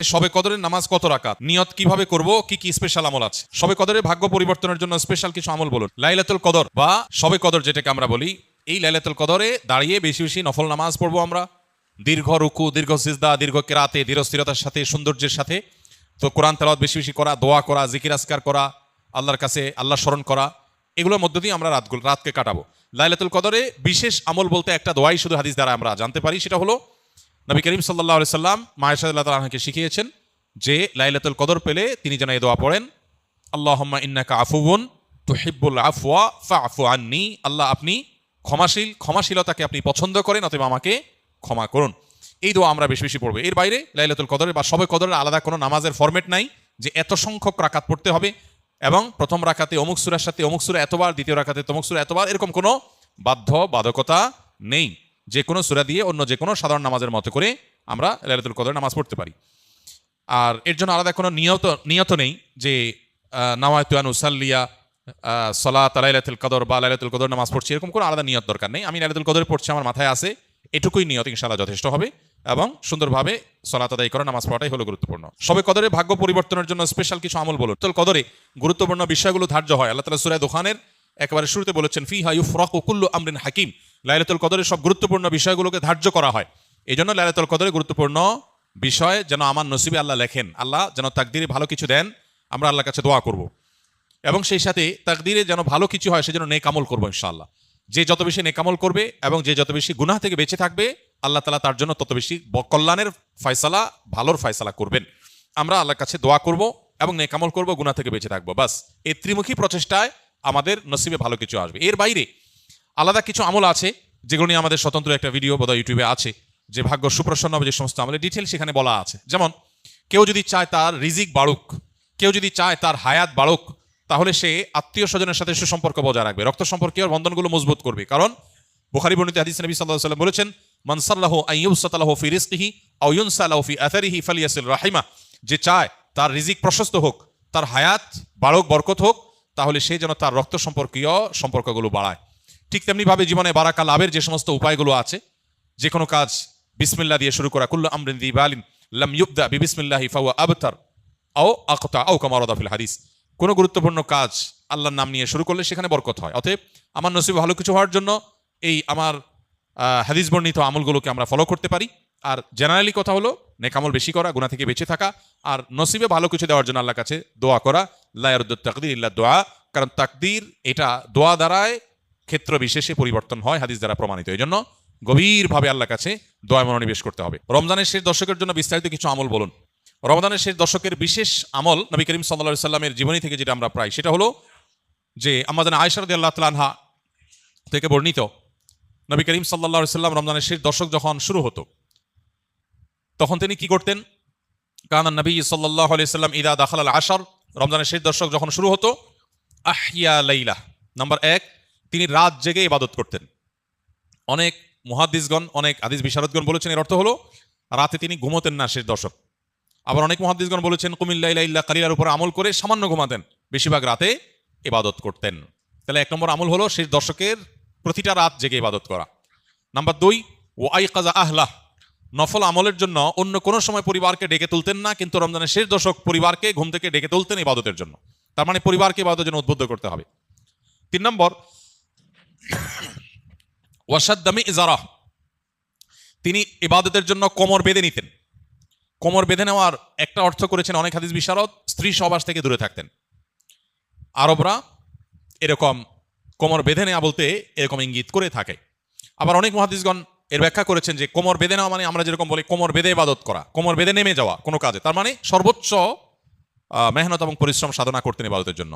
শবে কদরের নামাজ কত রাকাত, নিয়ত কিভাবে করব, কি কি স্পেশাল আমল আছে? শবে কদরের ভাগ্য পরিবর্তনের জন্য স্পেশাল কিছু আমল বলুন। লাইলাতুল কদর বা শবে কদর যেটাকে আমরা বলি, এই লাইলাতুল কদরে দাঁড়িয়ে বেশি বেশি নফল নামাজ পড়বো আমরা, দীর্ঘ রুকু, দীর্ঘ সিজদা, দীর্ঘ কেরাতে, ধীরস্থিরতার সাথে, সৌন্দর্যের সাথে। তো কোরআন তেলাওয়াত বেশি বেশি করা, দোয়া করা, জিকির আজকার করা, আল্লাহর কাছে আল্লাহ স্মরণ করা, এগুলোর মধ্য দিয়ে আমরা রাতকে কাটাবো। লাইলাতুল কদরে বিশেষ আমল বলতে একটা দোয়াই শুধু হাদিস দ্বারা আমরা জানতে পারি, সেটা হলো নবী করিম সাল্লাল্লাহু আলাইহি সাল্লাম আয়েশা রাদিয়াল্লাহু তাআলাকে শিখিয়েছেন যে লাইলাতুল কদর পেলে তিনি যেন এই দোয়া পড়েন, আল্লাহুম্মা ইন্নাকা আফুউন তুহিব্বুল আফওয়া ফা'ফু আন্নী। আল্লাহ আপনি ক্ষমাশীল, ক্ষমাশীলতাকে আপনি পছন্দ করেন, অতএব আমাকে ক্ষমা করুন। এই দোয়া আমরা বেশি বেশি পড়বো। এর বাইরে লাইলাতুল কদরের বা শবে কদরের আলাদা কোনো নামাজের ফরম্যাট নাই যে এত সংখ্যক রাকাত পড়তে হবে এবং প্রথম রাকাতে অমুক সূরার সাথে অমুক সূরা এতবার, দ্বিতীয় রাকাতে তমুক সূরা এতবার, এরকম কোনো বাধ্যবাধকতা নেই। যে কোনো সূরা দিয়ে অন্য যে কোনো সাধারণ নামাজের মতো করে আমরা লাইলাতুল কদরের নামাজ পড়তে পারি। আর এর জন্য আলাদা কোনো নিয়ত নেই যে নাওয়াইতু আন উসাল্লিয়া সালাত লাইলাতুল কদর বা লাইলাতুল কদর নামাজ পড়ছি, এরকম কোনো আলাদা নিয়ত দরকার নেই। আমি লাইলাতুল কদর পড়ছি, আমার মাথায় আছে, এটুকুই নিয়ত ইনশাআল্লাহ যথেষ্ট হবে এবং সুন্দরভাবে সালাত আদায় করা, নামাজ পড়াটাই হলো গুরুত্বপূর্ণ। শবে কদরের ভাগ্য পরিবর্তনের জন্য স্পেশাল কিছু আমল বলুন। লাইলাতুল কদরে গুরুত্বপূর্ণ বিষয়গুলো ধার্য হয়। আল্লাহ তাআলা সূরা দুখানের একেবারে শুরুতে বলেছেন, ফিহা ইউফরাকু কুল্লু আমরিন হাকিম। লাইলাতুল কদরের সব গুরুত্বপূর্ণ বিষয়গুলোকে ধার্য করা হয়। এই জন্য লাইলাতুল কদরে গুরুত্বপূর্ণ বিষয় যেন আমার নসিবে আল্লাহ লেখেন, আল্লাহ যেন তাকদিরে ভালো কিছু দেন, আমরা আল্লাহর কাছে দোয়া করব এবং সেই সাথে তাকদিরে যেন ভালো কিছু হয় সেজন্য নেক আমল করবো ইনশাআল্লাহ। যে যত বেশি নেক আমল করবে এবং যে যত বেশি গুনাহ থেকে বেঁচে থাকবে, আল্লাহ তাআলা তার জন্য তত বেশি কল্যাণের ফয়সালা, ভালোর ফয়সালা করবেন। আমরা আল্লাহর কাছে দোয়া করব এবং নেক আমল করব, গুনাহ থেকে বেঁচে থাকবো। বাস এই ত্রিমুখী প্রচেষ্টায় আমাদের নসিবে ভালো কিছু আসবে। এর বাইরে আলাদা কিছু আমল আছে যেগুলো নিয়ে আমাদের স্বতন্ত্র একটা ভিডিও বোধহয় ইউটিউবে আছে, যে ভাগ্য সুপ্রসন্ন হবে যে সমস্ত আমলের ডিটেল সেখানে বলা আছে। যেমন কেউ যদি চায় তার রিজিক বাড়ুক, কেউ যদি চায় তার হায়াত বাড়ুক, তাহলে সে আত্মীয় স্বজনের সাথে সুসম্পর্ক বজায় রাখবে, রক্ত সম্পর্কীয় বন্ধনগুলো মজবুত করবে। কারণ বুখারী বর্ণিত হাদিস নবী সাল্লাল্লাহু আলাইহি ওয়াসাল্লাম বলেছেন, মান সাল্লাহু আন ইউবসাতা লাহু ফি রিজকিহি আও ইউনসা লাহু ফি আথারিহি ফালিয়াসিল রাহিমা। যে চায় তার রিজিক প্রশস্ত হোক, তার হায়াত বাড়ুক, বরকত হোক, তাহলে সে যেন তার রক্ত সম্পর্কীয় সম্পর্কগুলো বাড়ায়। ঠিক তেমনিভাবে জীবনে বারাকা লাভের যে সমস্ত উপায়গুলো আছে, যে কোনো কাজ বিসমিল্লাহ দিয়ে শুরু করা, কুল্লু আমরিন যি বালিন লাম ইউবদা বিবিসমিল্লাহি ফাহুয়া আবতার আও আকতা আও কামা ওয়ারাদা ফিল হাদিস। কোনো গুরুত্বপূর্ণ কাজ আল্লাহর নাম নিয়ে শুরু করলে সেখানে বরকত হয়। অতএব আমার নসিবে ভালো কিছু হওয়ার জন্য এই আমার হাদিস বর্ণিত আমলগুলোকে আমরা ফলো করতে পারি। আর জেনারেলি কথা হলো নেক আমল বেশি করা, গুনাহ থেকে বেঁচে থাকা, আর নসিবে ভালো কিছু দেওয়ার জন্য আল্লাহর কাছে দোয়া করা। লা ইয়ারুদ্দুত তাকদীর ইল্লা দোয়া। কারণ তাকদীর এটা দোয়া দ্বারায় ক্ষেত্র বিশেষে পরিবর্তন হয়, হাদিস দ্বারা প্রমাণিত। এই জন্য গভীরভাবে আল্লাহর কাছে দোয়া মনোনিবেশ করতে হবে। রমজানের শেষ দশকের জন্য বিস্তারিত কিছু আমল বলুন। রমজানের শেষ দশকের বিশেষ আমল নবী করিম সাল্লাল্লাহু আলাইহি সাল্লামের জীবনী থেকে যেটা আমরা পাই, সেটা হলো যে আমাদের আয়েশা রাদিয়াল্লাহু তাআলা আনহা থেকে বর্ণিত, নবী করিম সাল্লাল্লাহু আলাইহি সাল্লাম রমজানের শেষ দশক যখন শুরু হতো, তখন তিনি কি করতেন? কানা নবী সাল্লাল্লাহু আলাইহি সাল্লাম ইদা দাখালাল আশর, রমজানের শেষ দশক যখন শুরু হতো, আহইয়া লাইলা, নাম্বার 1, তিনি রাত জেগে ইবাদত করতেন। অনেক মুহাদ্দিসগণ, অনেক হাদিস বিশারদগণ বলেছেন এর অর্থ হলো রাতে তিনি ঘুমোতেন না শেষ দশক। আবার অনেক মুহাদ্দিসগণ বলেছেন কুমিল লাইলা ইল্লা কালিলার উপর আমল করে সামান্য ঘুমাতেন, বেশিরভাগ রাতে ইবাদত করতেন। তাহলে 1 নম্বর আমল হলো শেষ দশকের প্রতিটা রাত জেগে ইবাদত করা। নাম্বার 2, ওয়াইকাযা আহলাহ, নফল আমলের জন্য অন্য কোনো সময় পরিবারকে ডেকে তুলতেন না, কিন্তু রমজানের শেষ দশক পরিবারকে ঘুম থেকে ডেকে তুলতেন ইবাদতের জন্য। তার মানে পরিবারকে ইবাদতের জন্য উদ্বুদ্ধ করতে হবে। 3 নম্বর, ওয়াশাদ্দামি ইজারা, তিনি ইবাদতের জন্য কোমর বেঁধে নিতেন। কোমর বেঁধে নেওয়ার একটা অর্থ করেছেন অনেক হাদিস বিশারদ, স্ত্রী সহবাস থেকে দূরে থাকতেন। আরবরা এরকম কোমর বেঁধে নেওয়া বলতে এরকম ইঙ্গিত করে থাকে। আবার অনেক মুহাদ্দিসগণ এর ব্যাখ্যা করেছেন যে কোমর বেঁধে নেওয়া মানে আমরা যেরকম বলি কোমর বেঁধে ইবাদত করা, কোমর বেঁধে নেমে যাওয়া কোনো কাজে, তার মানে সর্বোচ্চ মেহনত এবং পরিশ্রম সাধনা করতেন ইবাদতের জন্য।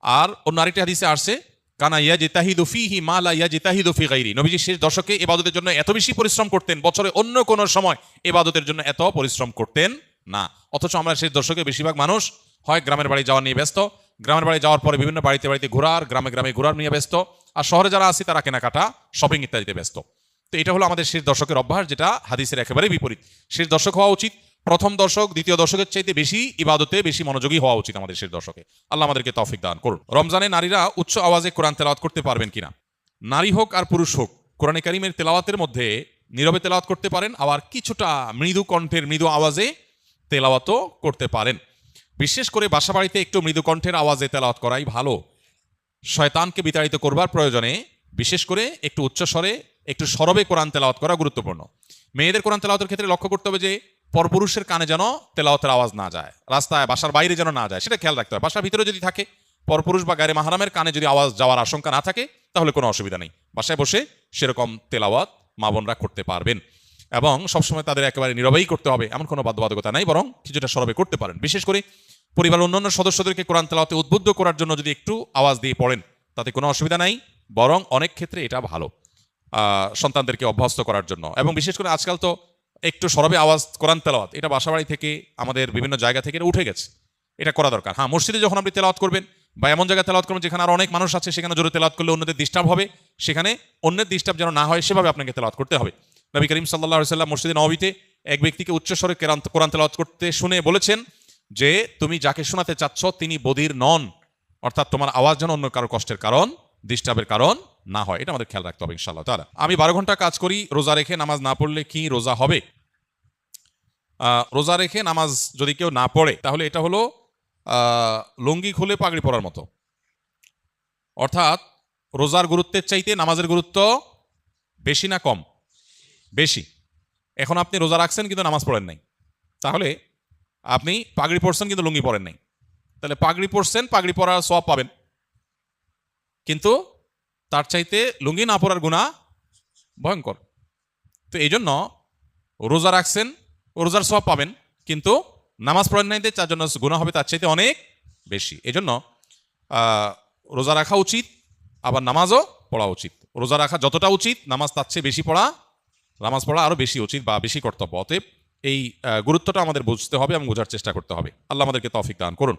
আর অন্য আরেকটি হাদিসে আসছে, কানা ইয়াজতাহিদু ফীহি মা লা ইয়াজতাহিদু ফী গায়রি, নবীজি শেষ দশকে ইবাদতের জন্য এত বেশি পরিশ্রম করতেন, বছরে অন্য কোনো সময় ইবাদতের জন্য এত পরিশ্রম করতেন না। অথচ আমরা শেষ দশকে বেশিরভাগ মানুষ হয় গ্রামের বাড়ি যাওয়া নিয়ে ব্যস্ত, গ্রামের বাড়ি যাওয়ার পরে বিভিন্ন বাড়িতে বাড়িতে ঘোরার, গ্রামে গ্রামে ঘোরার নিয়ে ব্যস্ত, আর শহরে যারা আছি তারা কেনাকাটা, শপিং ইত্যাদিতে ব্যস্ত। তো এটা হলো আমাদের শেষ দশকের অভ্যাস, যেটা হাদিসের একেবারে বিপরীত। শেষ দশক হওয়া উচিত প্রথম দশক, দ্বিতীয় দশকের চাইতে বেশি ইবাদতে বেশি মনোযোগী হওয়া উচিত আমাদের শেষ দশকে। আল্লাহ আমাদেরকে তৌফিক দান করুন। রমজানে নারীরা উচ্চ আওয়াজে কোরআন তেলাওয়াত করতে পারবেন কিনা? নারী হোক আর পুরুষ হোক, কোরআনে কারিমের তেলাওয়াতের মধ্যে নীরবে তেলাওয়াত করতে পারেন, আবার কিছুটা মৃদু কণ্ঠের মৃদু আওয়াজে তেলাওয়াতও করতে পারেন। বিশেষ করে বাসাবাড়িতে একটু মৃদু কণ্ঠের আওয়াজে তেলাওয়াত করাই ভালো। শয়তানকে বিতাড়িত করবার প্রয়োজনে বিশেষ করে একটু উচ্চস্বরে একটু সরবে কোরআন তেলাওয়াত করা গুরুত্বপূর্ণ। মেয়েদের কোরআন তেলাওয়াতের ক্ষেত্রে লক্ষ্য করতে হবে যে পরপুরুষের কানে যেন তেলাওয়াতের আওয়াজ না যায়, রাস্তায় বাসার বাইরে যেন না যায়, সেটা খেয়াল রাখতে হবে। বাসার ভিতরে যদি থাকে, পরপুরুষ বা গায়রে মাহরামের কানে যদি আওয়াজ যাওয়ার আশঙ্কা না থাকে, তাহলে কোনো অসুবিধা নেই, বাসায় বসে সেরকম তেলাওয়াত মা বোনরা করতে পারবেন। এবং সবসময় তাদের একেবারে নীরবেই করতে হবে এমন কোনো বাধ্যবাধকতা নাই, বরং কিছুটা সরবে করতে পারেন। বিশেষ করে পরিবার অন্যান্য সদস্যদেরকে কোরআন তেলাওয়াতে উদ্বুদ্ধ করার জন্য যদি একটু আওয়াজ দিয়ে পড়েন, তাতে কোনো অসুবিধা নাই, বরং অনেক ক্ষেত্রে এটা ভালো সন্তানদেরকে অভ্যস্ত করার জন্য। এবং বিশেষ করে আজকাল তো একটু সরবে আওয়াজ কোরআন তেলাওয়াত, এটা বাসাবাড়ি থেকে আমাদের বিভিন্ন জায়গা থেকে এটা উঠে গেছে, এটা করা দরকার। হ্যাঁ, মসজিদে যখন আপনি তেলাওয়াত করবেন বা এমন জায়গায় তেলাওয়াত করবেন যেখানে আর অনেক মানুষ আছে, সেখানে জোরে তেলাওয়াত করলে অন্যদের ডিস্টার্ব হবে, সেখানে অন্যের ডিস্টার্ব যেন না হয় সেভাবে আপনাকে তেলাওয়াত করতে হবে। নবী করিম সাল্লাল্লাহু আলাইহি ওয়াসাল্লাম মসজিদে নববীতে এক ব্যক্তিকে উচ্চস্বরে কোরআন তেলাওয়াত করতে শুনে বলেছেন যে তুমি যাকে শোনাতে চাচ্ছ তিনি বধির নন, অর্থাৎ তোমার আওয়াজ যেন অন্য কারো কষ্টের কারণ, ডিস্টার্বের কারণ না হয়, এটা আমাদের খেয়াল রাখতে হবে ইনশাআল্লাহ তাআলা। আমি 12 ঘন্টা কাজ করি, রোজা রেখে নামাজ না পড়লে কি রোজা হবে? রোজা রেখে নামাজ যদি কেউ না পড়ে তাহলে এটা হলো লুঙ্গি খুলে পাগড়ি পরার মতো, অর্থাৎ রোজার গুরুত্বের চাইতে নামাজের গুরুত্ব বেশি না কম? বেশি। এখন আপনি রোজা রাখছেন কিন্তু নামাজ পড়েন নাই, তাহলে আপনি পাগড়ি পরছেন কিন্তু লুঙ্গি পরেন নাই, তাহলে পাগড়ি পরছেন, পাগড়ি পরার সওয়াব পাবেন, কিন্তু তার চাইতে লুঙ্গি না পরার গুনাহ ভয়ঙ্কর। তো এই জন্য রোজা রাখছেন, রোজার সওয়াব পাবেন, কিন্তু নামাজ পড়েন নাই, তার জন্য গুনাহ হবে তার চাইতে অনেক বেশি। এই জন্য রোজা রাখা উচিত, আবার নামাজও পড়া উচিত। রোজা রাখা যতটা উচিত, নামাজ তার চেয়ে বেশি পড়া, নামাজ পড়া আরও বেশি উচিত বা বেশি কর্তব্য। অতএব এই গুরুত্বটা আমাদের বুঝতে হবে এবং বোঝার চেষ্টা করতে হবে। আল্লাহ আমাদেরকে তৌফিক দান করুন।